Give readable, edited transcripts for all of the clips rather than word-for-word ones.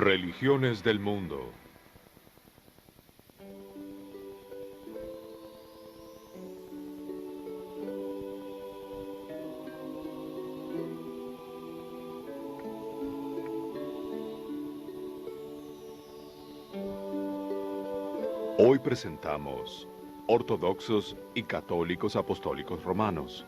Religiones del mundo. Hoy presentamos ortodoxos y católicos apostólicos romanos.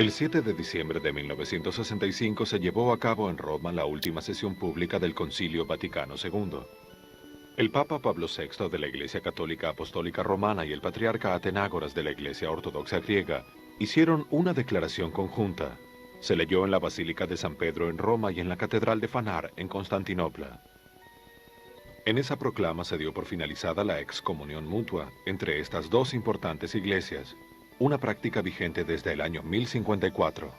El 7 de diciembre de 1965 se llevó a cabo en Roma la última sesión pública del Concilio Vaticano II. El Papa Pablo VI de la Iglesia Católica Apostólica Romana y el Patriarca Atenágoras de la Iglesia Ortodoxa Griega hicieron una declaración conjunta. Se leyó en la Basílica de San Pedro en Roma y en la Catedral de Fanar en Constantinopla. En esa proclama se dio por finalizada la excomunión mutua entre estas dos importantes iglesias, una práctica vigente desde el año 1054.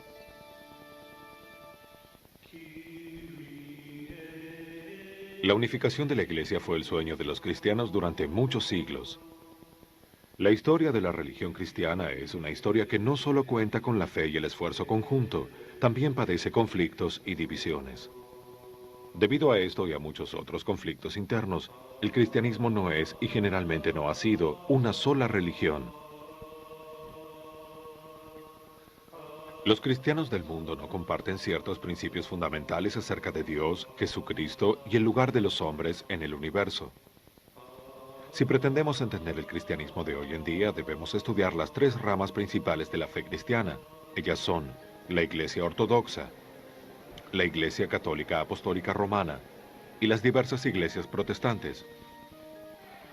La unificación de la Iglesia fue el sueño de los cristianos durante muchos siglos. La historia de la religión cristiana es una historia que no solo cuenta con la fe y el esfuerzo conjunto, también padece conflictos y divisiones. Debido a esto y a muchos otros conflictos internos, el cristianismo no es y generalmente no ha sido una sola religión. Los cristianos del mundo no comparten ciertos principios fundamentales acerca de Dios, Jesucristo y el lugar de los hombres en el universo. Si pretendemos entender el cristianismo de hoy en día, debemos estudiar las tres ramas principales de la fe cristiana. Ellas son la Iglesia Ortodoxa, la Iglesia Católica Apostólica Romana y las diversas iglesias protestantes.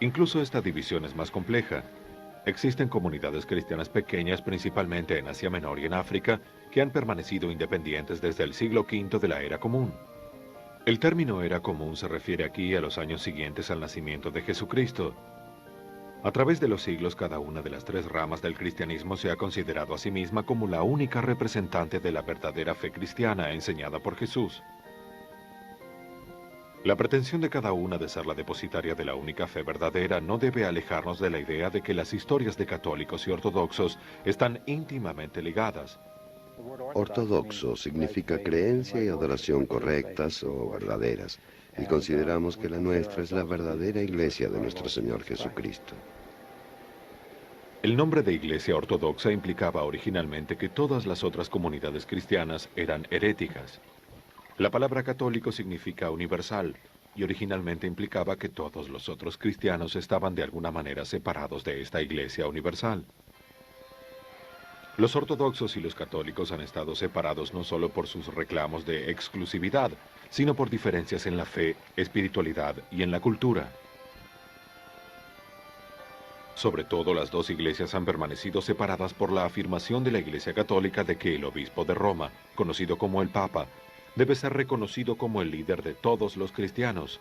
Incluso esta división es más compleja. Existen comunidades cristianas pequeñas, principalmente en Asia Menor y en África, que han permanecido independientes desde el siglo V de la Era Común. El término Era Común se refiere aquí a los años siguientes al nacimiento de Jesucristo. A través de los siglos, cada una de las tres ramas del cristianismo se ha considerado a sí misma como la única representante de la verdadera fe cristiana enseñada por Jesús. La pretensión de cada una de ser la depositaria de la única fe verdadera no debe alejarnos de la idea de que las historias de católicos y ortodoxos están íntimamente ligadas. Ortodoxo significa creencia y adoración correctas o verdaderas, y consideramos que la nuestra es la verdadera iglesia de nuestro Señor Jesucristo. El nombre de Iglesia Ortodoxa implicaba originalmente que todas las otras comunidades cristianas eran heréticas. La palabra católico significa universal, y originalmente implicaba que todos los otros cristianos estaban de alguna manera separados de esta Iglesia universal. Los ortodoxos y los católicos han estado separados no solo por sus reclamos de exclusividad, sino por diferencias en la fe, espiritualidad y en la cultura. Sobre todo, las dos iglesias han permanecido separadas por la afirmación de la Iglesia Católica de que el obispo de Roma, conocido como el Papa, debe ser reconocido como el líder de todos los cristianos.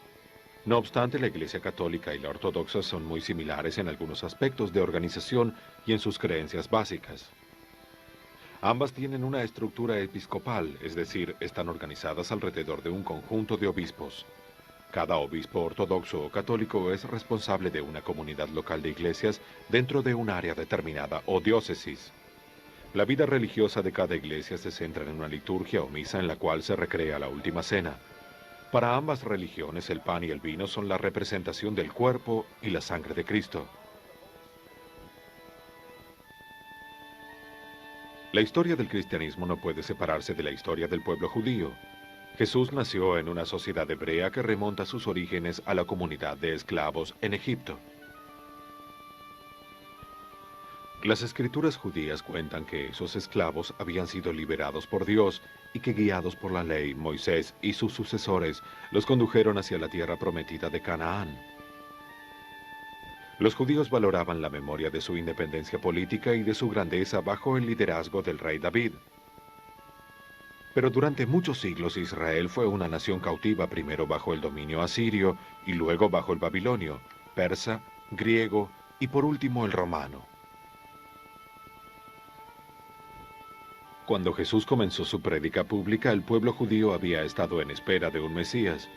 No obstante, la Iglesia Católica y la Ortodoxa son muy similares en algunos aspectos de organización y en sus creencias básicas. Ambas tienen una estructura episcopal, es decir, están organizadas alrededor de un conjunto de obispos. Cada obispo ortodoxo o católico es responsable de una comunidad local de iglesias dentro de un área determinada o diócesis. La vida religiosa de cada iglesia se centra en una liturgia o misa en la cual se recrea la última cena. Para ambas religiones, el pan y el vino son la representación del cuerpo y la sangre de Cristo. La historia del cristianismo no puede separarse de la historia del pueblo judío. Jesús nació en una sociedad hebrea que remonta sus orígenes a la comunidad de esclavos en Egipto. Las escrituras judías cuentan que esos esclavos habían sido liberados por Dios y que, guiados por la ley, Moisés y sus sucesores los condujeron hacia la tierra prometida de Canaán. Los judíos valoraban la memoria de su independencia política y de su grandeza bajo el liderazgo del rey David. Pero durante muchos siglos Israel fue una nación cautiva, primero bajo el dominio asirio y luego bajo el babilonio, persa, griego y por último el romano. Cuando Jesús comenzó su prédica pública, el pueblo judío había estado en espera de un Mesías.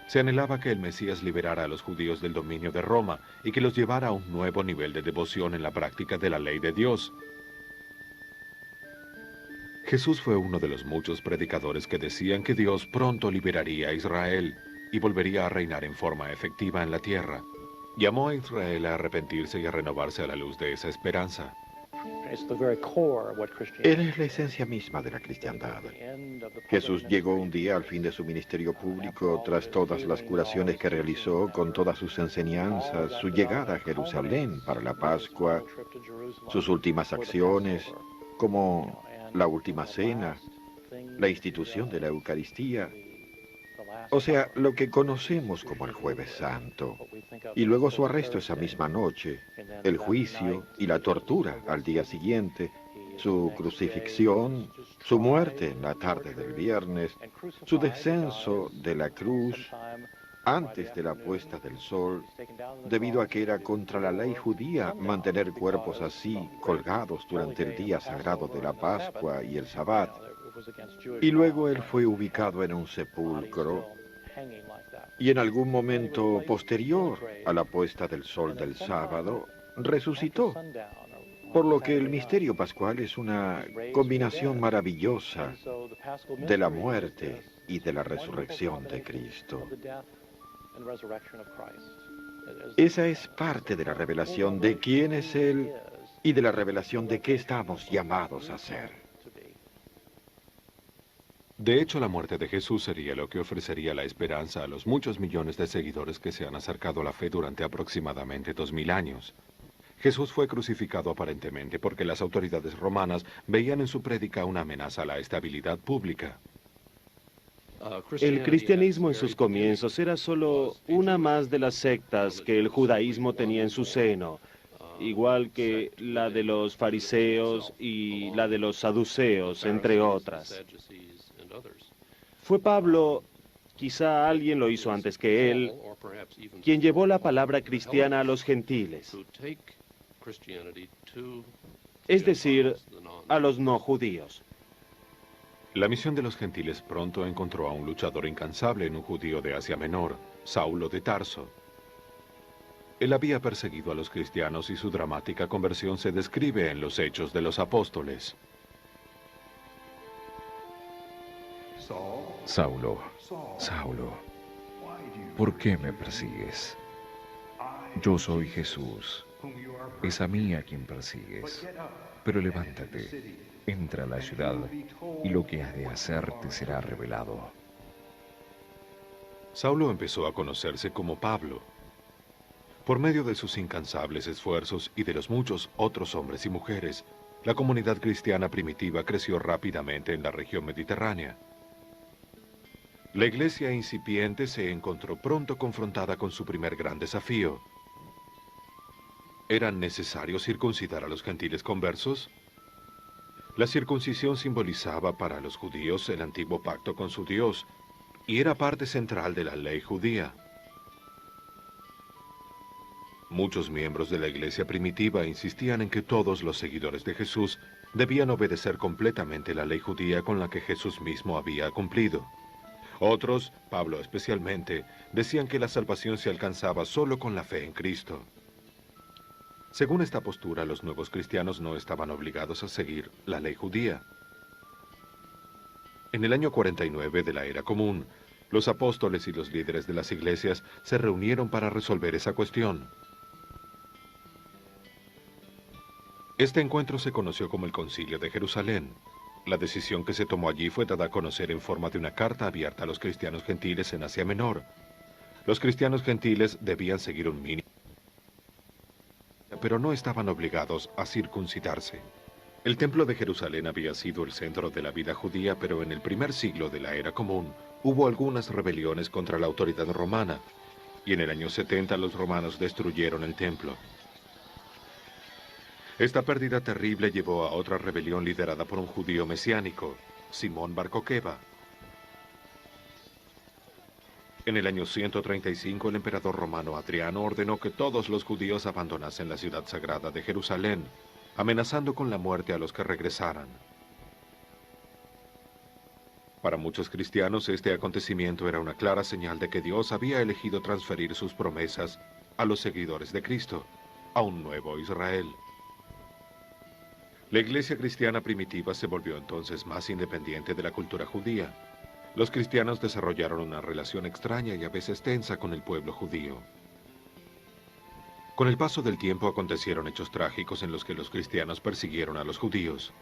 Se anhelaba que el Mesías liberara a los judíos del dominio de Roma y que los llevara a un nuevo nivel de devoción en la práctica de la ley de Dios. Jesús fue uno de los muchos predicadores que decían que Dios pronto liberaría a Israel y volvería a reinar en forma efectiva en la tierra. Llamó a Israel a arrepentirse y a renovarse a la luz de esa esperanza. Él es la esencia misma de la cristiandad. Jesús llegó un día al fin de su ministerio público tras todas las curaciones que realizó, con todas sus enseñanzas, su llegada a Jerusalén para la Pascua, sus últimas acciones, como la última cena, la institución de la Eucaristía, o sea, lo que conocemos como el Jueves Santo, y luego su arresto esa misma noche, el juicio y la tortura al día siguiente, su crucifixión, su muerte en la tarde del viernes, su descenso de la cruz antes de la puesta del sol, debido a que era contra la ley judía mantener cuerpos así colgados durante el día sagrado de la Pascua y el Sabbat. Y luego él fue ubicado en un sepulcro y en algún momento posterior a la puesta del sol del sábado resucitó. Por lo que el misterio pascual es una combinación maravillosa de la muerte y de la resurrección de Cristo. Esa es parte de la revelación de quién es Él y de la revelación de qué estamos llamados a ser. De hecho, la muerte de Jesús sería lo que ofrecería la esperanza a los muchos millones de seguidores que se han acercado a la fe durante aproximadamente 2000 años. Jesús fue crucificado aparentemente porque las autoridades romanas veían en su prédica una amenaza a la estabilidad pública. El cristianismo en sus comienzos era solo una más de las sectas que el judaísmo tenía en su seno, igual que la de los fariseos y la de los saduceos, entre otras. Fue Pablo, quizá alguien lo hizo antes que él, quien llevó la palabra cristiana a los gentiles, es decir, a los no judíos. La misión de los gentiles pronto encontró a un luchador incansable en un judío de Asia Menor, Saulo de Tarso. Él había perseguido a los cristianos y su dramática conversión se describe en los Hechos de los Apóstoles. Saulo, Saulo, ¿por qué me persigues? Yo soy Jesús, es a mí a quien persigues. Pero levántate, entra a la ciudad, y lo que has de hacer te será revelado. Saulo empezó a conocerse como Pablo. Por medio de sus incansables esfuerzos y de los muchos otros hombres y mujeres, la comunidad cristiana primitiva creció rápidamente en la región mediterránea. La iglesia incipiente se encontró pronto confrontada con su primer gran desafío. ¿Era necesario circuncidar a los gentiles conversos? La circuncisión simbolizaba para los judíos el antiguo pacto con su Dios y era parte central de la ley judía. Muchos miembros de la iglesia primitiva insistían en que todos los seguidores de Jesús debían obedecer completamente la ley judía con la que Jesús mismo había cumplido. Otros, Pablo especialmente, decían que la salvación se alcanzaba solo con la fe en Cristo. Según esta postura, los nuevos cristianos no estaban obligados a seguir la ley judía. En el año 49 de la Era Común, los apóstoles y los líderes de las iglesias se reunieron para resolver esa cuestión. Este encuentro se conoció como el Concilio de Jerusalén. La decisión que se tomó allí fue dada a conocer en forma de una carta abierta a los cristianos gentiles en Asia Menor. Los cristianos gentiles debían seguir un mínimo, pero no estaban obligados a circuncidarse. El templo de Jerusalén había sido el centro de la vida judía, pero en el primer siglo de la Era Común hubo algunas rebeliones contra la autoridad romana, y en el año 70 los romanos destruyeron el templo. Esta pérdida terrible llevó a otra rebelión liderada por un judío mesiánico, Simón Bar Coqueba. En el año 135, el emperador romano Adriano ordenó que todos los judíos abandonasen la ciudad sagrada de Jerusalén, amenazando con la muerte a los que regresaran. Para muchos cristianos, este acontecimiento era una clara señal de que Dios había elegido transferir sus promesas a los seguidores de Cristo, a un nuevo Israel. La iglesia cristiana primitiva se volvió entonces más independiente de la cultura judía. Los cristianos desarrollaron una relación extraña y a veces tensa con el pueblo judío. Con el paso del tiempo acontecieron hechos trágicos en los que los cristianos persiguieron a los judíos.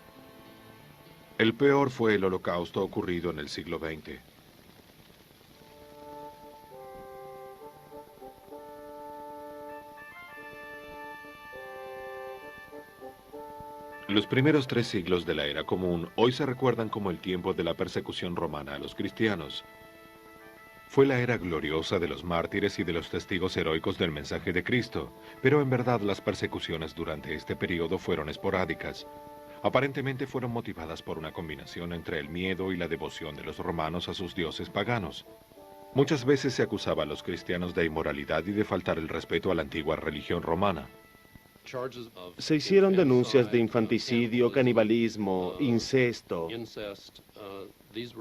El peor fue el Holocausto ocurrido en el siglo XX. Los primeros 3 siglos de la era común hoy se recuerdan como el tiempo de la persecución romana a los cristianos. Fue la era gloriosa de los mártires y de los testigos heroicos del mensaje de Cristo, pero en verdad las persecuciones durante este periodo fueron esporádicas. Aparentemente fueron motivadas por una combinación entre el miedo y la devoción de los romanos a sus dioses paganos. Muchas veces se acusaba a los cristianos de inmoralidad y de faltar el respeto a la antigua religión romana. Se hicieron denuncias de infanticidio, canibalismo, incesto.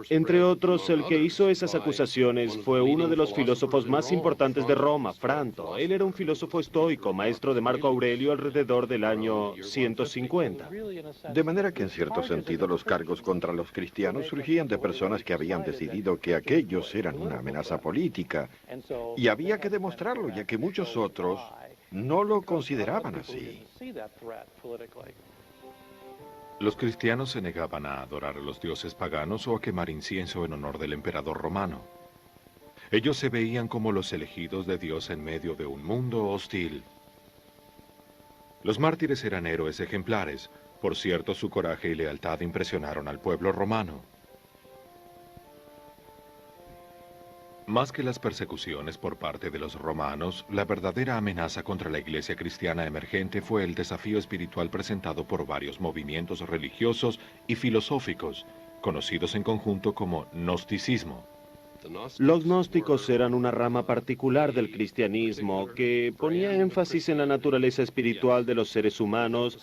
Entre otros, el que hizo esas acusaciones fue uno de los filósofos más importantes de Roma, Franto. Él era un filósofo estoico, maestro de Marco Aurelio alrededor del año 150. De manera que en cierto sentido los cargos contra los cristianos surgían de personas que habían decidido que aquellos eran una amenaza política. Y había que demostrarlo, ya que muchos otros no lo consideraban así. Los cristianos se negaban a adorar a los dioses paganos o a quemar incienso en honor del emperador romano. Ellos se veían como los elegidos de Dios en medio de un mundo hostil. Los mártires eran héroes ejemplares. Por cierto, su coraje y lealtad impresionaron al pueblo romano. Más que las persecuciones por parte de los romanos, la verdadera amenaza contra la iglesia cristiana emergente fue el desafío espiritual presentado por varios movimientos religiosos y filosóficos, conocidos en conjunto como gnosticismo. Los gnósticos eran una rama particular del cristianismo que ponía énfasis en la naturaleza espiritual de los seres humanos,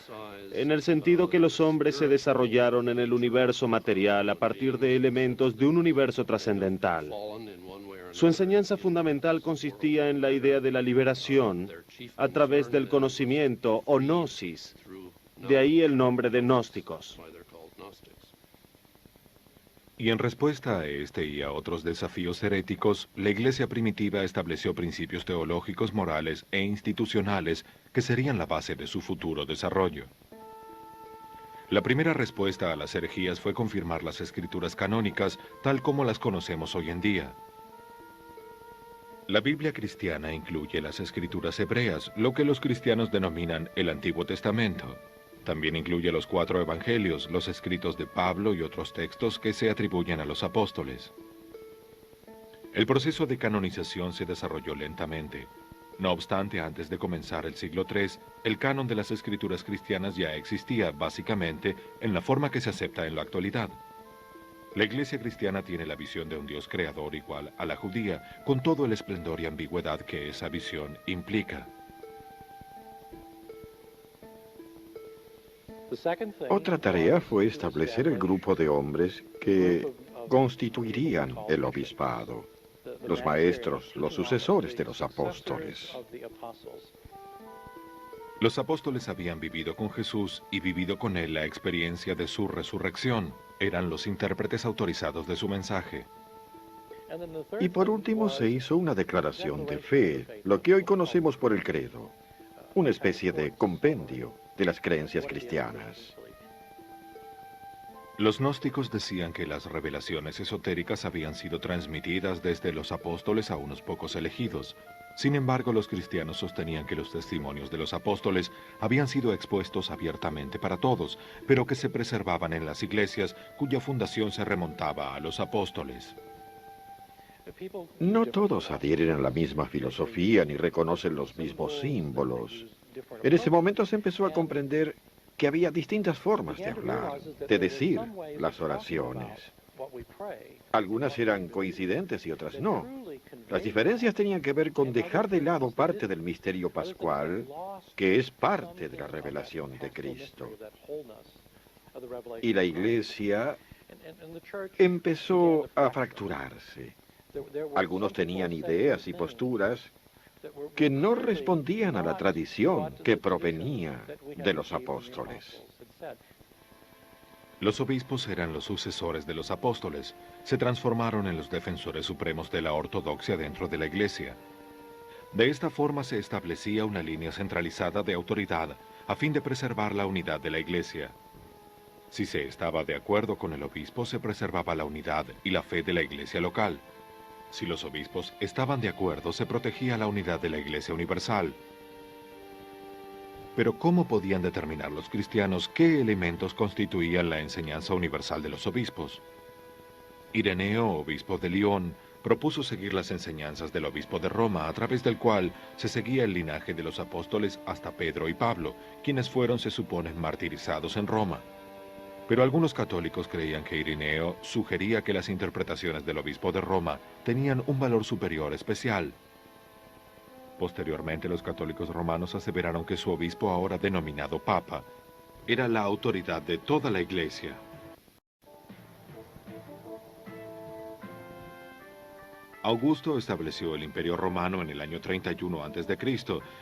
en el sentido que los hombres se desarrollaron en el universo material a partir de elementos de un universo trascendental. Su enseñanza fundamental consistía en la idea de la liberación a través del conocimiento o gnosis, de ahí el nombre de gnósticos. Y en respuesta a este y a otros desafíos heréticos, la iglesia primitiva estableció principios teológicos, morales e institucionales que serían la base de su futuro desarrollo. La primera respuesta a las herejías fue confirmar las escrituras canónicas tal como las conocemos hoy en día. La Biblia cristiana incluye las escrituras hebreas, lo que los cristianos denominan el Antiguo Testamento. También incluye los 4 evangelios, los escritos de Pablo y otros textos que se atribuyen a los apóstoles. El proceso de canonización se desarrolló lentamente. No obstante, antes de comenzar el siglo III, el canon de las escrituras cristianas ya existía, básicamente, en la forma que se acepta en la actualidad. La iglesia cristiana tiene la visión de un Dios creador igual a la judía, con todo el esplendor y ambigüedad que esa visión implica. Otra tarea fue establecer el grupo de hombres que constituirían el obispado, los maestros, los sucesores de los apóstoles. Los apóstoles habían vivido con Jesús y vivido con él la experiencia de su resurrección. Eran los intérpretes autorizados de su mensaje. Y por último se hizo una declaración de fe, lo que hoy conocemos por el credo, una especie de compendio de las creencias cristianas. Los gnósticos decían que las revelaciones esotéricas habían sido transmitidas desde los apóstoles a unos pocos elegidos. Sin embargo, los cristianos sostenían que los testimonios de los apóstoles habían sido expuestos abiertamente para todos, pero que se preservaban en las iglesias cuya fundación se remontaba a los apóstoles. No todos adhieren a la misma filosofía ni reconocen los mismos símbolos. En ese momento se empezó a comprender que había distintas formas de hablar, de decir las oraciones. Algunas eran coincidentes y otras no. Las diferencias tenían que ver con dejar de lado parte del misterio pascual, que es parte de la revelación de Cristo. Y la Iglesia empezó a fracturarse. Algunos tenían ideas y posturas que no respondían a la tradición que provenía de los apóstoles. Los obispos eran los sucesores de los apóstoles. Se transformaron en los defensores supremos de la ortodoxia dentro de la Iglesia. De esta forma se establecía una línea centralizada de autoridad a fin de preservar la unidad de la Iglesia. Si se estaba de acuerdo con el obispo, se preservaba la unidad y la fe de la Iglesia local. Si los obispos estaban de acuerdo, se protegía la unidad de la Iglesia universal. Pero ¿cómo podían determinar los cristianos qué elementos constituían la enseñanza universal de los obispos? Ireneo, obispo de Lyon, propuso seguir las enseñanzas del obispo de Roma, a través del cual se seguía el linaje de los apóstoles hasta Pedro y Pablo, quienes fueron, se supone, martirizados en Roma. Pero algunos católicos creían que Ireneo sugería que las interpretaciones del obispo de Roma tenían un valor superior especial. Posteriormente, los católicos romanos aseveraron que su obispo, ahora denominado Papa, era la autoridad de toda la Iglesia. Augusto estableció el Imperio Romano en el año 31 a.C.,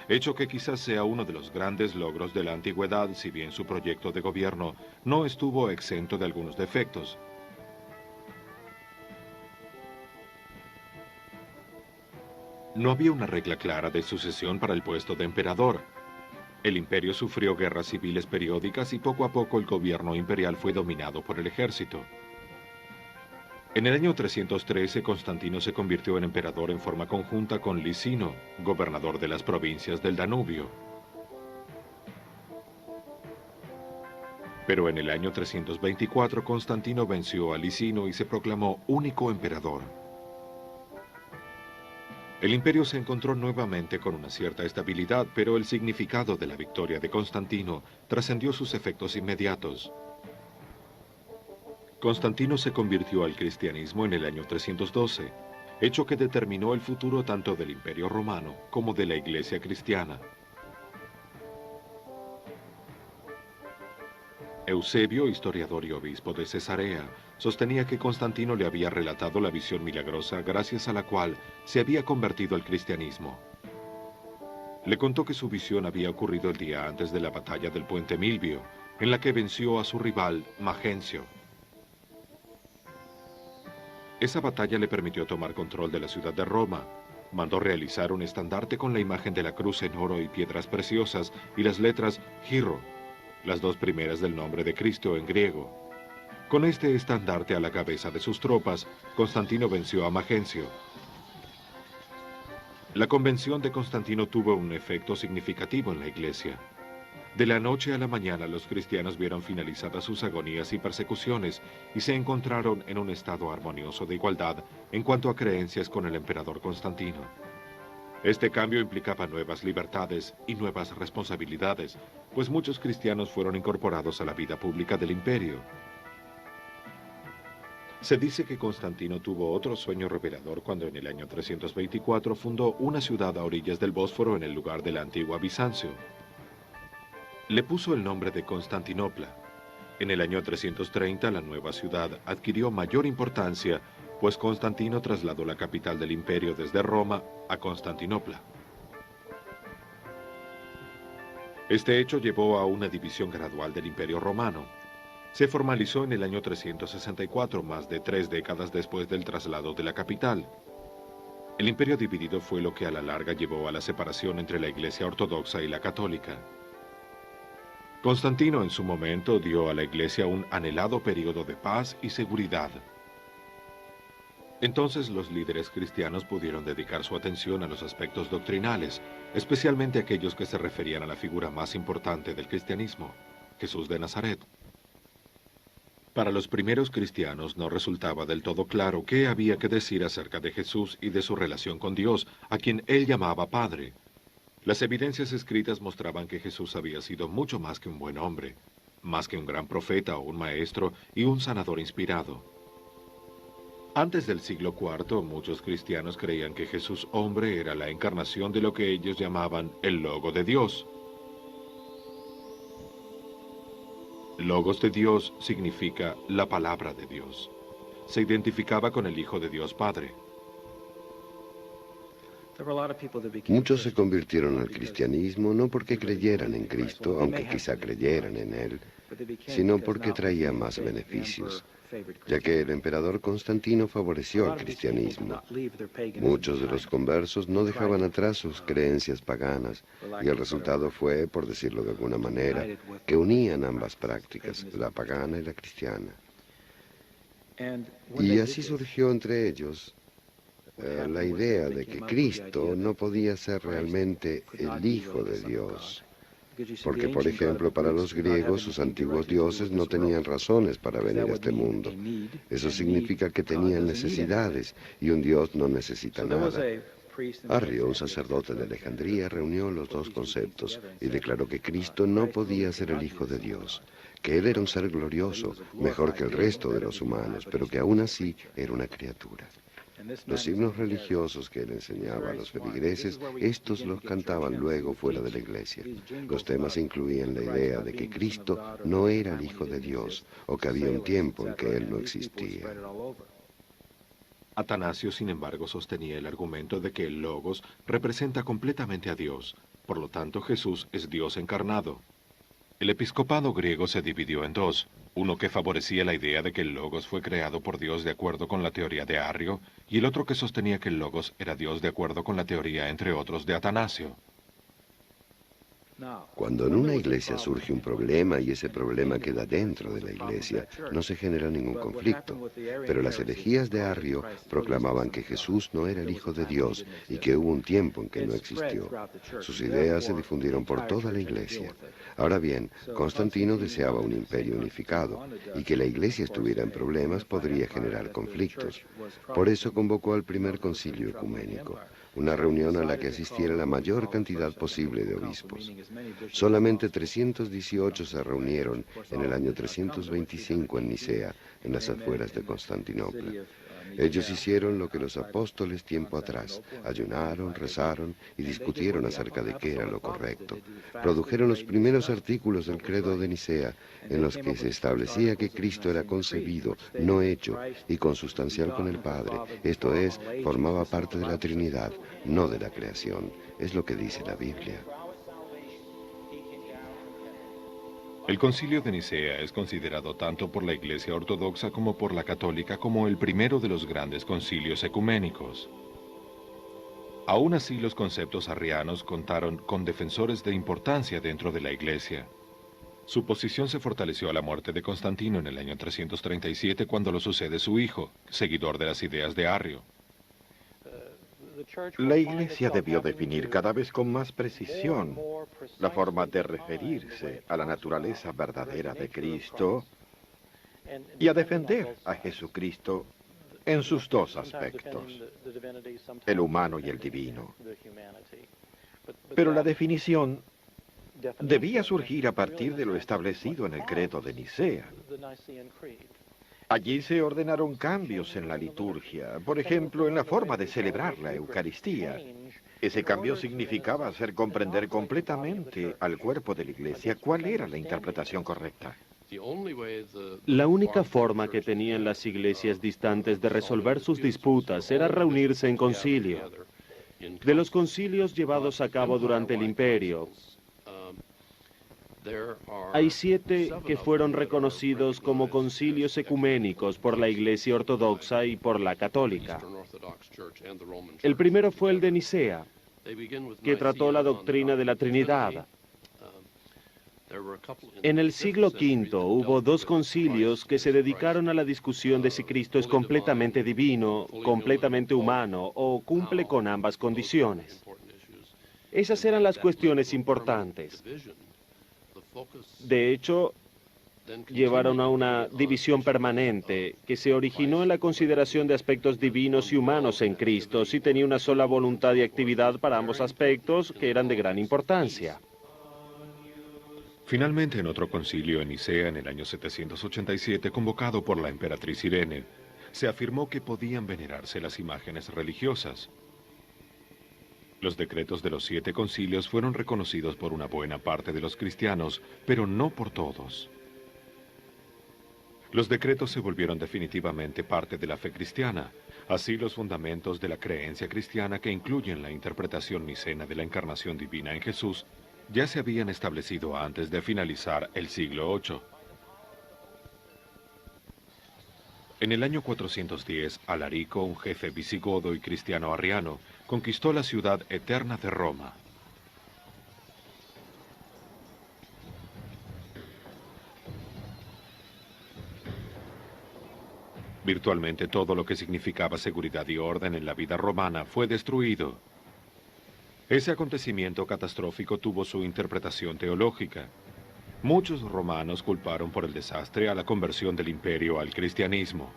hecho que quizás sea uno de los grandes logros de la antigüedad, si bien su proyecto de gobierno no estuvo exento de algunos defectos. No había una regla clara de sucesión para el puesto de emperador. El imperio sufrió guerras civiles periódicas y poco a poco el gobierno imperial fue dominado por el ejército. En el año 313, Constantino se convirtió en emperador en forma conjunta con Licino, gobernador de las provincias del Danubio. Pero en el año 324, Constantino venció a Licino y se proclamó único emperador. El imperio se encontró nuevamente con una cierta estabilidad, pero el significado de la victoria de Constantino trascendió sus efectos inmediatos. Constantino se convirtió al cristianismo en el año 312, hecho que determinó el futuro tanto del Imperio Romano como de la Iglesia cristiana. Eusebio, historiador y obispo de Cesarea, sostenía que Constantino le había relatado la visión milagrosa gracias a la cual se había convertido al cristianismo. Le contó que su visión había ocurrido el día antes de la batalla del puente Milvio, en la que venció a su rival, Magencio. Esa batalla le permitió tomar control de la ciudad de Roma. Mandó realizar un estandarte con la imagen de la cruz en oro y piedras preciosas y las letras Giro, las dos primeras del nombre de Cristo en griego. Con este estandarte a la cabeza de sus tropas, Constantino venció a Magencio. La convención de Constantino tuvo un efecto significativo en la Iglesia. De la noche a la mañana, los cristianos vieron finalizadas sus agonías y persecuciones y se encontraron en un estado armonioso de igualdad en cuanto a creencias con el emperador Constantino. Este cambio implicaba nuevas libertades y nuevas responsabilidades, pues muchos cristianos fueron incorporados a la vida pública del imperio. Se dice que Constantino tuvo otro sueño revelador cuando en el año 324 fundó una ciudad a orillas del Bósforo en el lugar de la antigua Bizancio. Le puso el nombre de Constantinopla. En el año 330 la nueva ciudad adquirió mayor importancia, pues Constantino trasladó la capital del imperio desde Roma a Constantinopla. Este hecho llevó a una división gradual del imperio romano. Se formalizó en el año 364, más de 3 décadas después del traslado de la capital. El imperio dividido fue lo que a la larga llevó a la separación entre la Iglesia ortodoxa y la católica. Constantino en su momento dio a la Iglesia un anhelado periodo de paz y seguridad. Entonces los líderes cristianos pudieron dedicar su atención a los aspectos doctrinales, especialmente aquellos que se referían a la figura más importante del cristianismo, Jesús de Nazaret. Para los primeros cristianos no resultaba del todo claro qué había que decir acerca de Jesús y de su relación con Dios, a quien él llamaba Padre. Las evidencias escritas mostraban que Jesús había sido mucho más que un buen hombre, más que un gran profeta o un maestro y un sanador inspirado. Antes del siglo IV, muchos cristianos creían que Jesús hombre era la encarnación de lo que ellos llamaban el Logo de Dios. Logos de Dios significa la palabra de Dios. Se identificaba con el Hijo de Dios Padre. Muchos se convirtieron al cristianismo no porque creyeran en Cristo, aunque quizá creyeran en Él, sino porque traía más beneficios, ya que el emperador Constantino favoreció al cristianismo. Muchos de los conversos no dejaban atrás sus creencias paganas, y el resultado fue, por decirlo de alguna manera, que unían ambas prácticas, la pagana y la cristiana. Y así surgió entre ellos la idea de que Cristo no podía ser realmente el Hijo de Dios. Porque, por ejemplo, para los griegos, sus antiguos dioses no tenían razones para venir a este mundo. Eso significa que tenían necesidades, y un Dios no necesita nada. Arrio, un sacerdote de Alejandría, reunió los dos conceptos y declaró que Cristo no podía ser el Hijo de Dios, que Él era un ser glorioso, mejor que el resto de los humanos, pero que aún así era una criatura. Los himnos religiosos que él enseñaba a los feligreses, estos los cantaban luego fuera de la iglesia. Los temas incluían la idea de que Cristo no era el Hijo de Dios, o que había un tiempo en que Él no existía. Atanasio, sin embargo, sostenía el argumento de que el Logos representa completamente a Dios. Por lo tanto, Jesús es Dios encarnado. El episcopado griego se dividió en dos, uno que favorecía la idea de que el Logos fue creado por Dios de acuerdo con la teoría de Arrio, y el otro que sostenía que el Logos era Dios de acuerdo con la teoría, entre otros, de Atanasio. Cuando en una iglesia surge un problema y ese problema queda dentro de la iglesia, no se genera ningún conflicto. Pero las herejías de Arrio proclamaban que Jesús no era el Hijo de Dios y que hubo un tiempo en que no existió. Sus ideas se difundieron por toda la iglesia. Ahora bien, Constantino deseaba un imperio unificado, y que la iglesia estuviera en problemas podría generar conflictos. Por eso convocó al primer concilio ecuménico, una reunión a la que asistiera la mayor cantidad posible de obispos. Solamente 318 se reunieron en el año 325 en Nicea, en las afueras de Constantinopla. Ellos hicieron lo que los apóstoles tiempo atrás, ayunaron, rezaron y discutieron acerca de qué era lo correcto. Produjeron los primeros artículos del credo de Nicea, en los que se establecía que Cristo era concebido, no hecho, y consustancial con el Padre, esto es, formaba parte de la Trinidad, no de la creación. Es lo que dice la Biblia. El Concilio de Nicea es considerado tanto por la Iglesia Ortodoxa como por la Católica como el primero de los grandes concilios ecuménicos. Aún así, los conceptos arrianos contaron con defensores de importancia dentro de la Iglesia. Su posición se fortaleció a la muerte de Constantino en el año 337, cuando lo sucede su hijo, seguidor de las ideas de Arrio. La Iglesia debió definir cada vez con más precisión la forma de referirse a la naturaleza verdadera de Cristo y a defender a Jesucristo en sus dos aspectos, el humano y el divino. Pero la definición debía surgir a partir de lo establecido en el credo de Nicea. Allí se ordenaron cambios en la liturgia, por ejemplo, en la forma de celebrar la Eucaristía. Ese cambio significaba hacer comprender completamente al cuerpo de la Iglesia cuál era la interpretación correcta. La única forma que tenían las iglesias distantes de resolver sus disputas era reunirse en concilio. De los concilios llevados a cabo durante el imperio, hay 7 que fueron reconocidos como concilios ecuménicos por la Iglesia Ortodoxa y por la Católica. El primero fue el de Nicea, que trató la doctrina de la Trinidad. En el siglo V hubo 2 concilios que se dedicaron a la discusión de si Cristo es completamente divino, completamente humano o cumple con ambas condiciones. Esas eran las cuestiones importantes. De hecho, llevaron a una división permanente que se originó en la consideración de aspectos divinos y humanos en Cristo, si tenía una sola voluntad y actividad para ambos aspectos que eran de gran importancia. Finalmente, en otro concilio en Nicea en el año 787, convocado por la emperatriz Irene, se afirmó que podían venerarse las imágenes religiosas. Los decretos de los 7 concilios fueron reconocidos por una buena parte de los cristianos, pero no por todos. Los decretos se volvieron definitivamente parte de la fe cristiana. Así, los fundamentos de la creencia cristiana, que incluyen la interpretación nicena de la encarnación divina en Jesús, ya se habían establecido antes de finalizar el siglo VIII. En el año 410, Alarico, un jefe visigodo y cristiano arriano, conquistó la ciudad eterna de Roma. Virtualmente todo lo que significaba seguridad y orden en la vida romana fue destruido. Ese acontecimiento catastrófico tuvo su interpretación teológica. Muchos romanos culparon por el desastre a la conversión del imperio al cristianismo.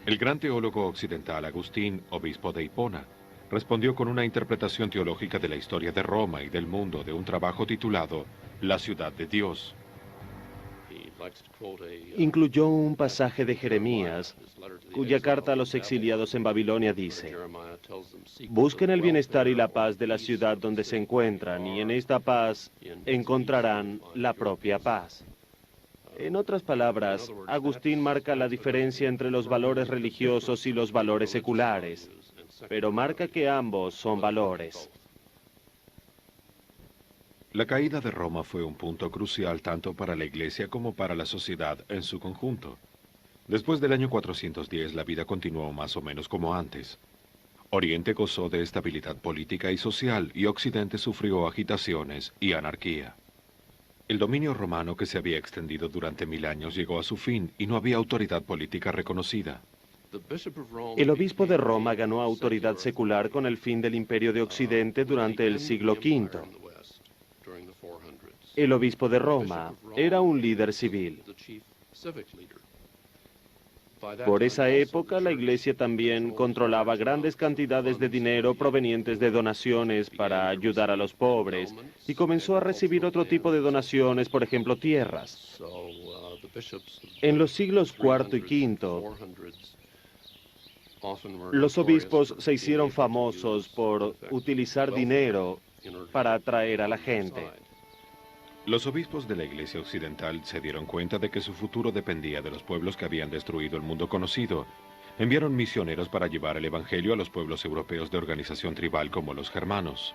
El gran teólogo occidental Agustín, obispo de Hipona, respondió con una interpretación teológica de la historia de Roma y del mundo de un trabajo titulado La ciudad de Dios. Incluyó un pasaje de Jeremías, cuya carta a los exiliados en Babilonia dice: busquen el bienestar y la paz de la ciudad donde se encuentran, y en esta paz encontrarán la propia paz. En otras palabras, Agustín marca la diferencia entre los valores religiosos y los valores seculares, pero marca que ambos son valores. La caída de Roma fue un punto crucial tanto para la Iglesia como para la sociedad en su conjunto. Después del año 410, la vida continuó más o menos como antes. Oriente gozó de estabilidad política y social, y Occidente sufrió agitaciones y anarquía. El dominio romano, que se había extendido durante 1000 años, llegó a su fin y no había autoridad política reconocida. El obispo de Roma ganó autoridad secular con el fin del imperio de Occidente durante el siglo V. El obispo de Roma era un líder civil. Por esa época, la Iglesia también controlaba grandes cantidades de dinero provenientes de donaciones para ayudar a los pobres, y comenzó a recibir otro tipo de donaciones, por ejemplo, tierras. En los siglos IV y V, los obispos se hicieron famosos por utilizar dinero para atraer a la gente. Los obispos de la Iglesia Occidental se dieron cuenta de que su futuro dependía de los pueblos que habían destruido el mundo conocido. Enviaron misioneros para llevar el Evangelio a los pueblos europeos de organización tribal como los germanos.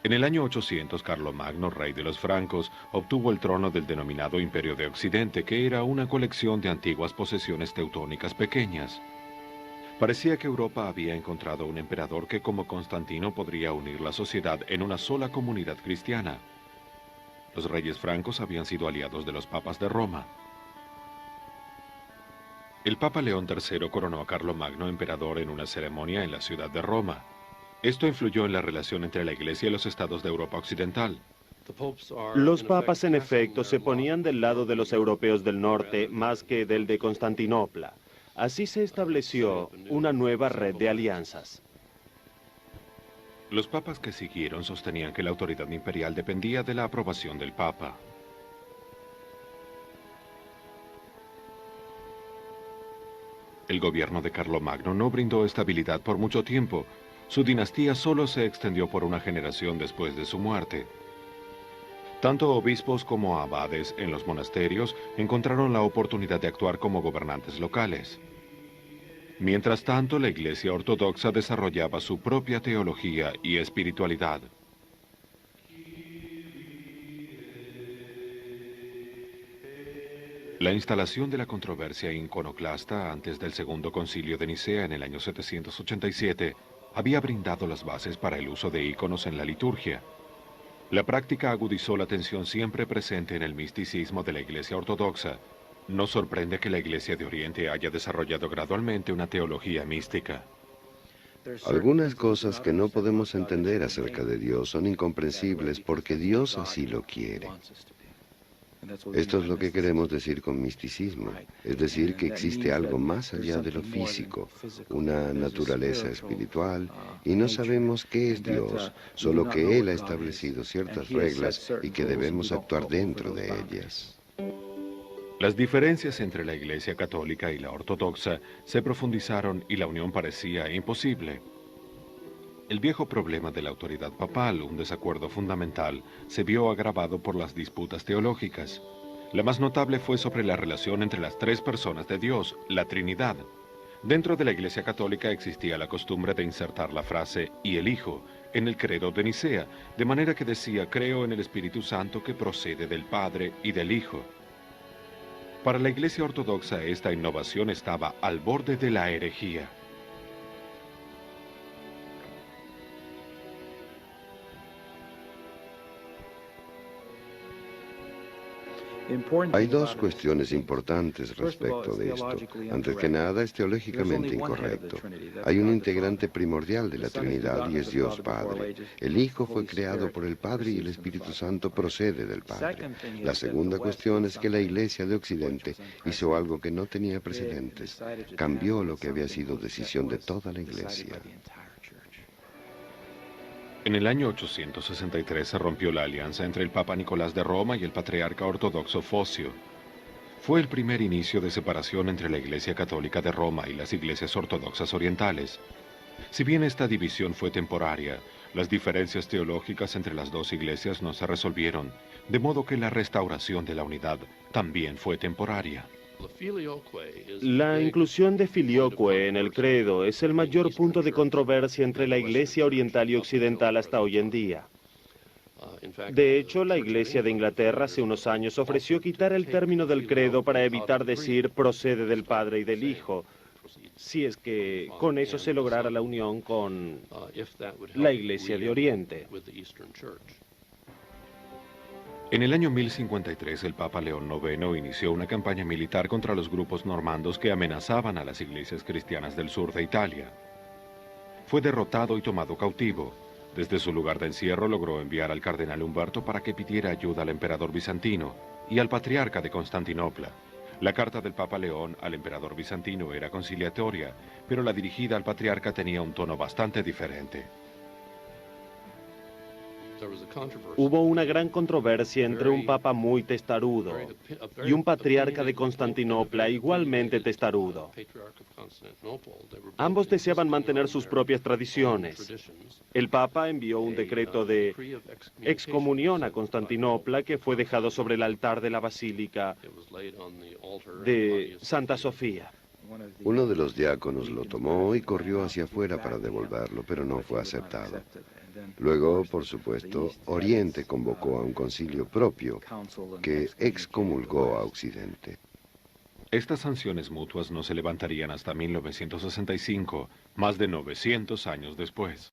En el año 800, Carlomagno, rey de los francos, obtuvo el trono del denominado Imperio de Occidente, que era una colección de antiguas posesiones teutónicas pequeñas. Parecía que Europa había encontrado un emperador que, como Constantino, podría unir la sociedad en una sola comunidad cristiana. Los reyes francos habían sido aliados de los papas de Roma. El Papa León III coronó a Carlomagno emperador en una ceremonia en la ciudad de Roma. Esto influyó en la relación entre la Iglesia y los estados de Europa Occidental. Los papas, en efecto, se ponían del lado de los europeos del norte más que del de Constantinopla. Así se estableció una nueva red de alianzas. Los papas que siguieron sostenían que la autoridad imperial dependía de la aprobación del Papa. El gobierno de Carlomagno no brindó estabilidad por mucho tiempo. Su dinastía solo se extendió por una generación después de su muerte. Tanto obispos como abades en los monasterios encontraron la oportunidad de actuar como gobernantes locales. Mientras tanto, la Iglesia Ortodoxa desarrollaba su propia teología y espiritualidad. La instalación de la controversia iconoclasta antes del Segundo Concilio de Nicea en el año 787 había brindado las bases para el uso de íconos en la liturgia. La práctica agudizó la tensión siempre presente en el misticismo de la Iglesia Ortodoxa. No sorprende que la Iglesia de Oriente haya desarrollado gradualmente una teología mística. Algunas cosas que no podemos entender acerca de Dios son incomprensibles porque Dios así lo quiere. Esto es lo que queremos decir con misticismo, es decir, que existe algo más allá de lo físico, una naturaleza espiritual, y no sabemos qué es Dios, solo que Él ha establecido ciertas reglas y que debemos actuar dentro de ellas. Las diferencias entre la Iglesia católica y la ortodoxa se profundizaron y la unión parecía imposible. El viejo problema de la autoridad papal, un desacuerdo fundamental, se vio agravado por las disputas teológicas. La más notable fue sobre la relación entre las tres personas de Dios, la Trinidad. Dentro de la Iglesia católica existía la costumbre de insertar la frase «y el Hijo» en el credo de Nicea, de manera que decía «creo en el Espíritu Santo que procede del Padre y del Hijo». Para la Iglesia ortodoxa esta innovación estaba al borde de la herejía. Hay dos cuestiones importantes respecto de esto. Antes que nada, es teológicamente incorrecto. Hay un integrante primordial de la Trinidad y es Dios Padre. El Hijo fue creado por el Padre y el Espíritu Santo procede del Padre. La segunda cuestión es que la Iglesia de Occidente hizo algo que no tenía precedentes. Cambió lo que había sido decisión de toda la Iglesia. En el año 863 se rompió la alianza entre el Papa Nicolás de Roma y el patriarca ortodoxo Focio. Fue el primer inicio de separación entre la Iglesia Católica de Roma y las iglesias ortodoxas orientales. Si bien esta división fue temporaria, las diferencias teológicas entre las dos iglesias no se resolvieron, de modo que la restauración de la unidad también fue temporaria. La inclusión de filioque en el credo es el mayor punto de controversia entre la Iglesia oriental y occidental hasta hoy en día. De hecho, la Iglesia de Inglaterra hace unos años ofreció quitar el término del credo para evitar decir procede del Padre y del Hijo, si es que con eso se lograra la unión con la Iglesia de Oriente. En el año 1053 el Papa León IX inició una campaña militar contra los grupos normandos que amenazaban a las iglesias cristianas del sur de Italia. Fue derrotado y tomado cautivo. Desde su lugar de encierro logró enviar al cardenal Humberto para que pidiera ayuda al emperador bizantino y al patriarca de Constantinopla. La carta del Papa León al emperador bizantino era conciliatoria, pero la dirigida al patriarca tenía un tono bastante diferente. Hubo una gran controversia entre un papa muy testarudo y un patriarca de Constantinopla igualmente testarudo. Ambos deseaban mantener sus propias tradiciones. El papa envió un decreto de excomunión a Constantinopla que fue dejado sobre el altar de la Basílica de Santa Sofía. Uno de los diáconos lo tomó y corrió hacia afuera para devolverlo, pero no fue aceptado. Luego, por supuesto, Oriente convocó a un concilio propio que excomulgó a Occidente. Estas sanciones mutuas no se levantarían hasta 1965, más de 900 años después.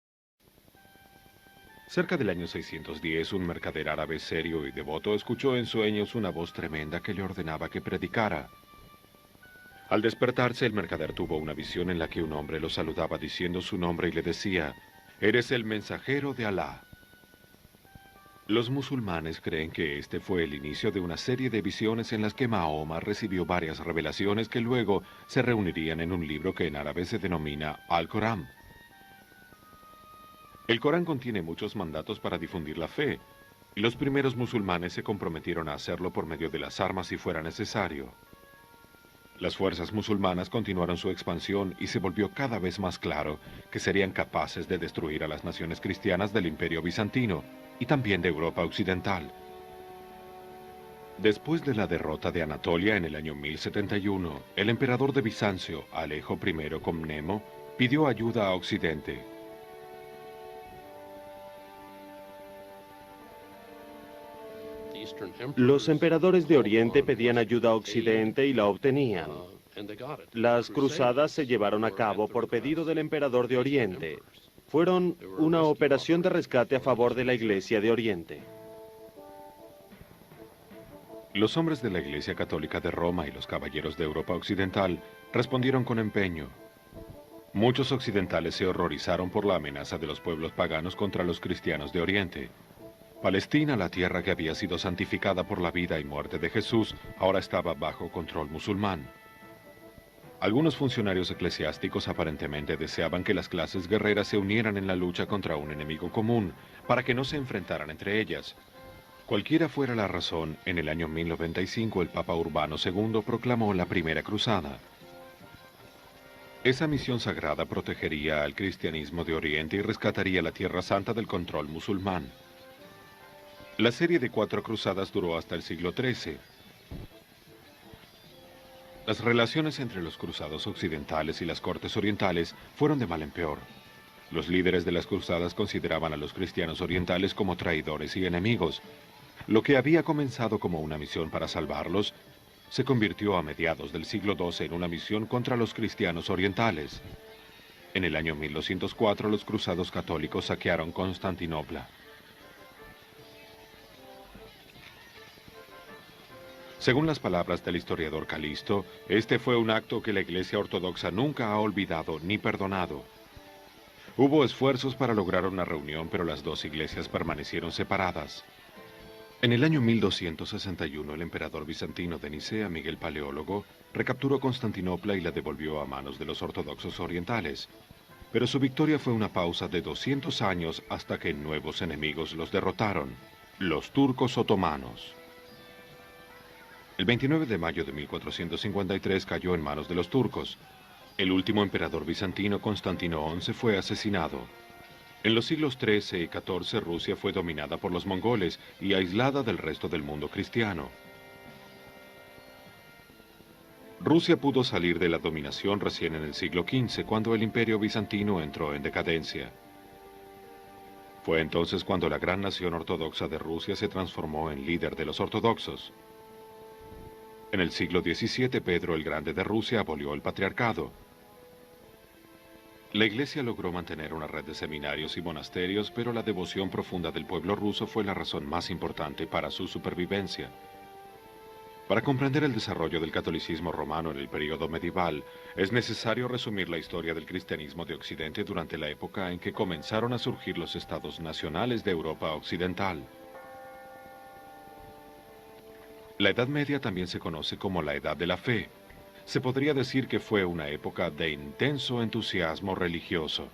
Cerca del año 610, un mercader árabe serio y devoto escuchó en sueños una voz tremenda que le ordenaba que predicara. Al despertarse, el mercader tuvo una visión en la que un hombre lo saludaba diciendo su nombre y le decía: «Eres el mensajero de Alá». Los musulmanes creen que este fue el inicio de una serie de visiones en las que Mahoma recibió varias revelaciones que luego se reunirían en un libro que en árabe se denomina Al-Corán. El Corán contiene muchos mandatos para difundir la fe, y los primeros musulmanes se comprometieron a hacerlo por medio de las armas si fuera necesario. Las fuerzas musulmanas continuaron su expansión y se volvió cada vez más claro que serían capaces de destruir a las naciones cristianas del Imperio Bizantino y también de Europa Occidental. Después de la derrota de Anatolia en el año 1071, el emperador de Bizancio, Alejo I Comneno, pidió ayuda a Occidente. Los emperadores de Oriente pedían ayuda a Occidente y la obtenían. Las cruzadas se llevaron a cabo por pedido del emperador de Oriente. Fueron una operación de rescate a favor de la Iglesia de Oriente. Los hombres de la Iglesia Católica de Roma y los caballeros de Europa Occidental respondieron con empeño. Muchos occidentales se horrorizaron por la amenaza de los pueblos paganos contra los cristianos de Oriente. Palestina, la tierra que había sido santificada por la vida y muerte de Jesús, ahora estaba bajo control musulmán. Algunos funcionarios eclesiásticos aparentemente deseaban que las clases guerreras se unieran en la lucha contra un enemigo común, para que no se enfrentaran entre ellas. Cualquiera fuera la razón, en el año 1095 el Papa Urbano II proclamó la Primera Cruzada. Esa misión sagrada protegería al cristianismo de Oriente y rescataría la Tierra Santa del control musulmán. La serie de 4 cruzadas duró hasta el siglo XIII. Las relaciones entre los cruzados occidentales y las cortes orientales fueron de mal en peor. Los líderes de las cruzadas consideraban a los cristianos orientales como traidores y enemigos. Lo que había comenzado como una misión para salvarlos, se convirtió a mediados del siglo XII en una misión contra los cristianos orientales. En el año 1204 los cruzados católicos saquearon Constantinopla. Según las palabras del historiador Calisto, este fue un acto que la Iglesia Ortodoxa nunca ha olvidado ni perdonado. Hubo esfuerzos para lograr una reunión, pero las dos iglesias permanecieron separadas. En el año 1261, el emperador bizantino de Nicea, Miguel Paleólogo, recapturó Constantinopla y la devolvió a manos de los ortodoxos orientales. Pero su victoria fue una pausa de 200 años hasta que nuevos enemigos los derrotaron, los turcos otomanos. El 29 de mayo de 1453 cayó en manos de los turcos. El último emperador bizantino, Constantino XI, fue asesinado. En los siglos XIII y XIV, Rusia fue dominada por los mongoles y aislada del resto del mundo cristiano. Rusia pudo salir de la dominación recién en el siglo XV, cuando el imperio bizantino entró en decadencia. Fue entonces cuando la gran nación ortodoxa de Rusia se transformó en líder de los ortodoxos. En el siglo XVII, Pedro el Grande de Rusia abolió el patriarcado. La Iglesia logró mantener una red de seminarios y monasterios, pero la devoción profunda del pueblo ruso fue la razón más importante para su supervivencia. Para comprender el desarrollo del catolicismo romano en el período medieval, es necesario resumir la historia del cristianismo de Occidente durante la época en que comenzaron a surgir los estados nacionales de Europa occidental. La Edad Media también se conoce como la Edad de la Fe. Se podría decir que fue una época de intenso entusiasmo religioso.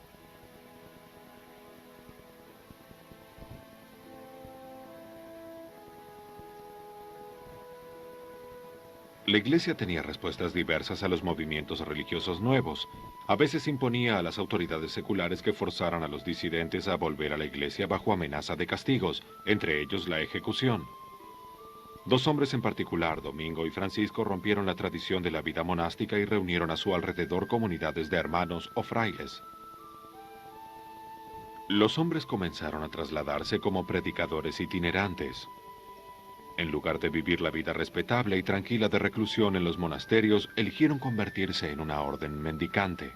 La Iglesia tenía respuestas diversas a los movimientos religiosos nuevos. A veces imponía a las autoridades seculares que forzaran a los disidentes a volver a la Iglesia bajo amenaza de castigos, entre ellos la ejecución. Dos hombres en particular, Domingo y Francisco, rompieron la tradición de la vida monástica y reunieron a su alrededor comunidades de hermanos o frailes. Los hombres comenzaron a trasladarse como predicadores itinerantes. En lugar de vivir la vida respetable y tranquila de reclusión en los monasterios, eligieron convertirse en una orden mendicante.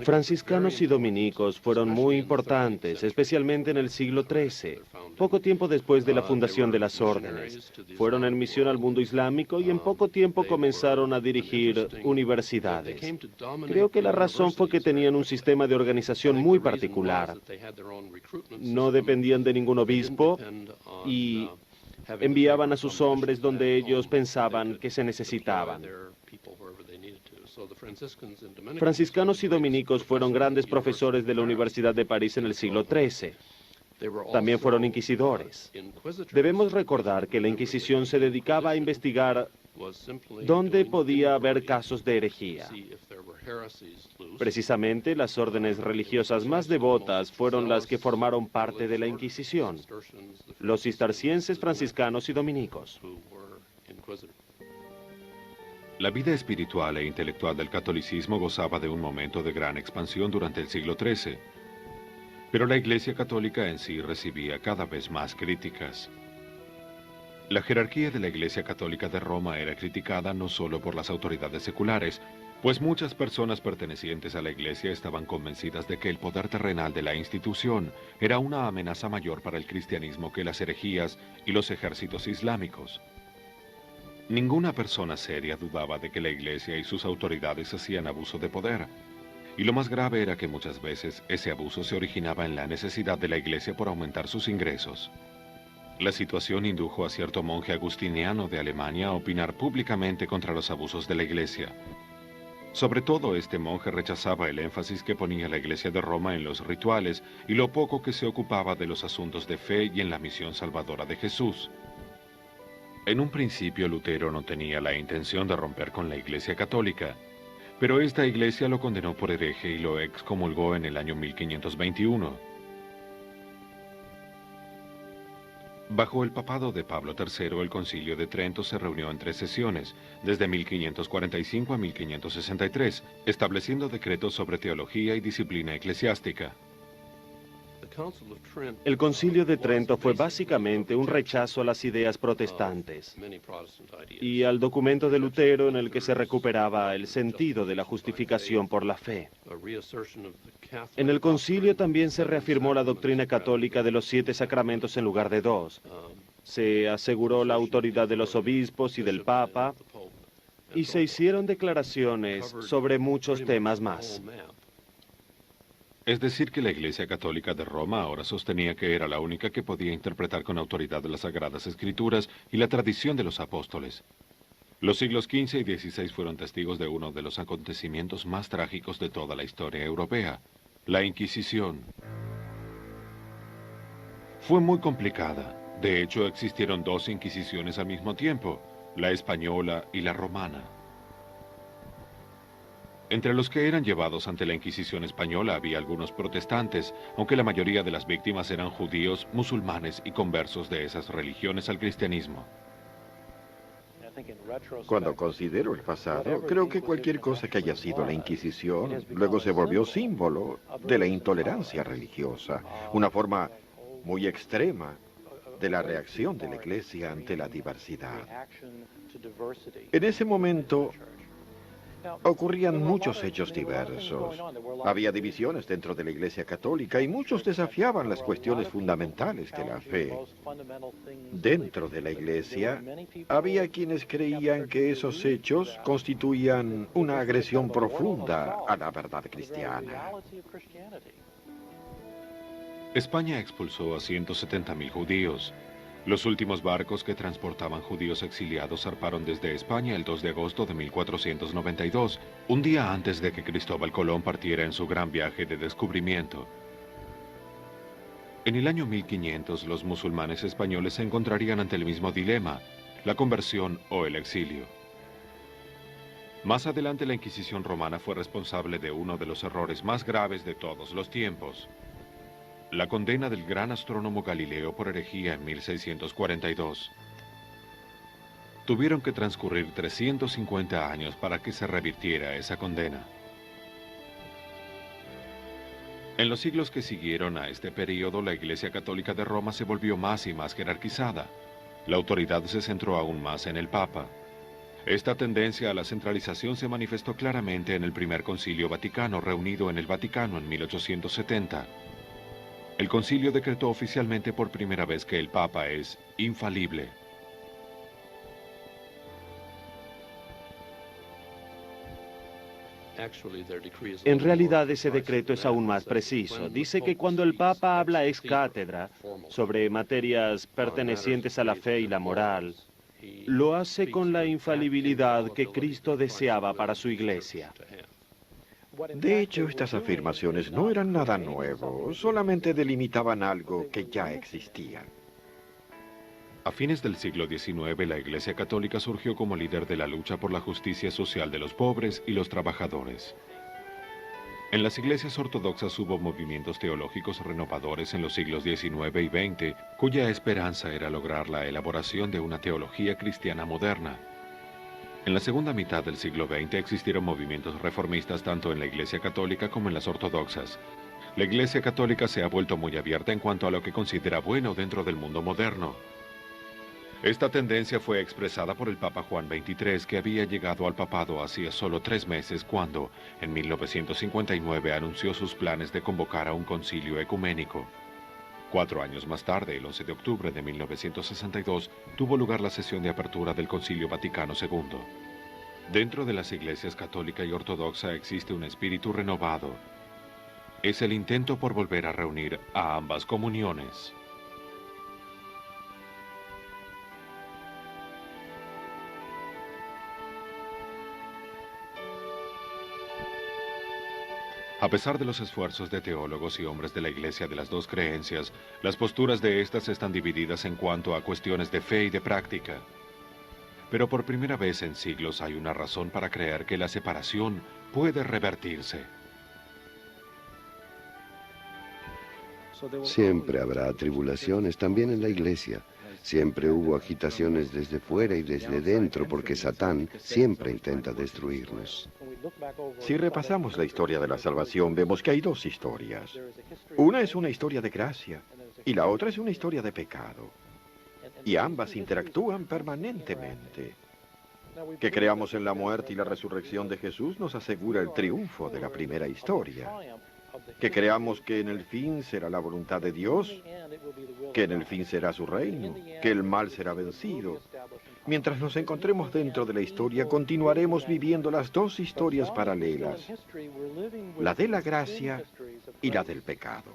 Franciscanos y dominicos fueron muy importantes, especialmente en el siglo XIII, poco tiempo después de la fundación de las órdenes. Fueron en misión al mundo islámico y en poco tiempo comenzaron a dirigir universidades. Creo que la razón fue que tenían un sistema de organización muy particular. No dependían de ningún obispo y enviaban a sus hombres donde ellos pensaban que se necesitaban. Franciscanos y dominicos fueron grandes profesores de la Universidad de París en el siglo XIII. También fueron inquisidores. Debemos recordar que la Inquisición se dedicaba a investigar dónde podía haber casos de herejía. Precisamente las órdenes religiosas más devotas fueron las que formaron parte de la Inquisición: los cistercienses, franciscanos y dominicos. La vida espiritual e intelectual del catolicismo gozaba de un momento de gran expansión durante el siglo XIII, pero la Iglesia Católica en sí recibía cada vez más críticas. La jerarquía de la Iglesia Católica de Roma era criticada no solo por las autoridades seculares, pues muchas personas pertenecientes a la Iglesia estaban convencidas de que el poder terrenal de la institución era una amenaza mayor para el cristianismo que las herejías y los ejércitos islámicos. Ninguna persona seria dudaba de que la Iglesia y sus autoridades hacían abuso de poder. Y lo más grave era que muchas veces ese abuso se originaba en la necesidad de la Iglesia por aumentar sus ingresos. La situación indujo a cierto monje agustiniano de Alemania a opinar públicamente contra los abusos de la Iglesia. Sobre todo, este monje rechazaba el énfasis que ponía la Iglesia de Roma en los rituales y lo poco que se ocupaba de los asuntos de fe y en la misión salvadora de Jesús. En un principio, Lutero no tenía la intención de romper con la Iglesia católica, pero esta Iglesia lo condenó por hereje y lo excomulgó en el año 1521. Bajo el papado de Pablo III, el Concilio de Trento se reunió en 3 sesiones, desde 1545 a 1563, estableciendo decretos sobre teología y disciplina eclesiástica. El Concilio de Trento fue básicamente un rechazo a las ideas protestantes y al documento de Lutero en el que se recuperaba el sentido de la justificación por la fe. En el concilio también se reafirmó la doctrina católica de los 7 sacramentos en lugar de 2. Se aseguró la autoridad de los obispos y del Papa y se hicieron declaraciones sobre muchos temas más. Es decir, que la Iglesia Católica de Roma ahora sostenía que era la única que podía interpretar con autoridad las Sagradas Escrituras y la tradición de los apóstoles. Los siglos XV y XVI fueron testigos de uno de los acontecimientos más trágicos de toda la historia europea, la Inquisición. Fue muy complicada. De hecho, existieron 2 inquisiciones al mismo tiempo, la española y la romana. Entre los que eran llevados ante la Inquisición española había algunos protestantes, aunque la mayoría de las víctimas eran judíos, musulmanes y conversos de esas religiones al cristianismo. Cuando considero el pasado, creo que cualquier cosa que haya sido la Inquisición luego se volvió símbolo de la intolerancia religiosa, una forma muy extrema de la reacción de la Iglesia ante la diversidad. En ese momento ocurrían muchos hechos diversos. Había divisiones dentro de la Iglesia Católica y muchos desafiaban las cuestiones fundamentales de la fe. Dentro de la Iglesia había quienes creían que esos hechos constituían una agresión profunda a la verdad cristiana. España expulsó a 170.000 judíos. Los últimos barcos que transportaban judíos exiliados zarparon desde España el 2 de agosto de 1492, un día antes de que Cristóbal Colón partiera en su gran viaje de descubrimiento. En el año 1500, los musulmanes españoles se encontrarían ante el mismo dilema, la conversión o el exilio. Más adelante, la Inquisición romana fue responsable de uno de los errores más graves de todos los tiempos: la condena del gran astrónomo Galileo por herejía en 1642. Tuvieron que transcurrir 350 años para que se revirtiera esa condena. En los siglos que siguieron a este período, la Iglesia Católica de Roma se volvió más y más jerarquizada. La autoridad se centró aún más en el Papa. Esta tendencia a la centralización se manifestó claramente en el primer Concilio Vaticano, reunido en el Vaticano en 1870. El concilio decretó oficialmente por primera vez que el Papa es infalible. En realidad, ese decreto es aún más preciso. Dice que cuando el Papa habla ex cátedra sobre materias pertenecientes a la fe y la moral, lo hace con la infalibilidad que Cristo deseaba para su Iglesia. De hecho, estas afirmaciones no eran nada nuevo, solamente delimitaban algo que ya existía. A fines del siglo XIX, la Iglesia Católica surgió como líder de la lucha por la justicia social de los pobres y los trabajadores. En las iglesias ortodoxas hubo movimientos teológicos renovadores en los siglos XIX y XX, cuya esperanza era lograr la elaboración de una teología cristiana moderna. En la segunda mitad del siglo XX existieron movimientos reformistas tanto en la Iglesia Católica como en las ortodoxas. La Iglesia Católica se ha vuelto muy abierta en cuanto a lo que considera bueno dentro del mundo moderno. Esta tendencia fue expresada por el Papa Juan XXIII, que había llegado al papado hacía solo 3 meses cuando, en 1959, anunció sus planes de convocar a un concilio ecuménico. 4 años más tarde, el 11 de octubre de 1962, tuvo lugar la sesión de apertura del Concilio Vaticano II. Dentro de las iglesias católica y ortodoxa existe un espíritu renovado. Es el intento por volver a reunir a ambas comuniones. A pesar de los esfuerzos de teólogos y hombres de la Iglesia de las dos creencias, las posturas de estas están divididas en cuanto a cuestiones de fe y de práctica. Pero por primera vez en siglos hay una razón para creer que la separación puede revertirse. Siempre habrá tribulaciones, también en la iglesia. Siempre hubo agitaciones desde fuera y desde dentro, porque Satán siempre intenta destruirnos. Si repasamos la historia de la salvación, vemos que hay dos historias. Una es una historia de gracia y la otra es una historia de pecado. Y ambas interactúan permanentemente. Que creamos en la muerte y la resurrección de Jesús nos asegura el triunfo de la primera historia. Que creamos que en el fin será la voluntad de Dios, que en el fin será su reino, que el mal será vencido. Mientras nos encontremos dentro de la historia, continuaremos viviendo las dos historias paralelas, la de la gracia y la del pecado.